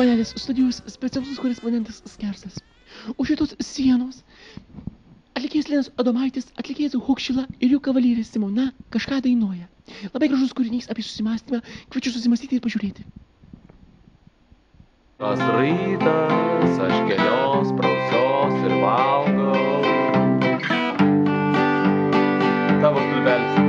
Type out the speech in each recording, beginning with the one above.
panelės studijos specialus korespondentas Skersas. Už šitos sienos atlikėjas Linas Adomaitis, atlikėjas Hukšila ir jų kavalyrė Simona kažką dainuoja. Labai gražus kūrinys apie susimąstymą, kviečiu susimąstyti ir pažiūrėti. Kas rytas, aš kelios, prausios ir valgau. Tavo stulbelis.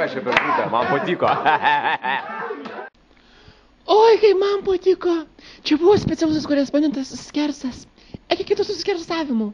Ką čia per grupė? Man patiko. Oi, kaip man patiko. Čia buvo specialusis korespondentas Skersas. Iki kitų susikersavimų.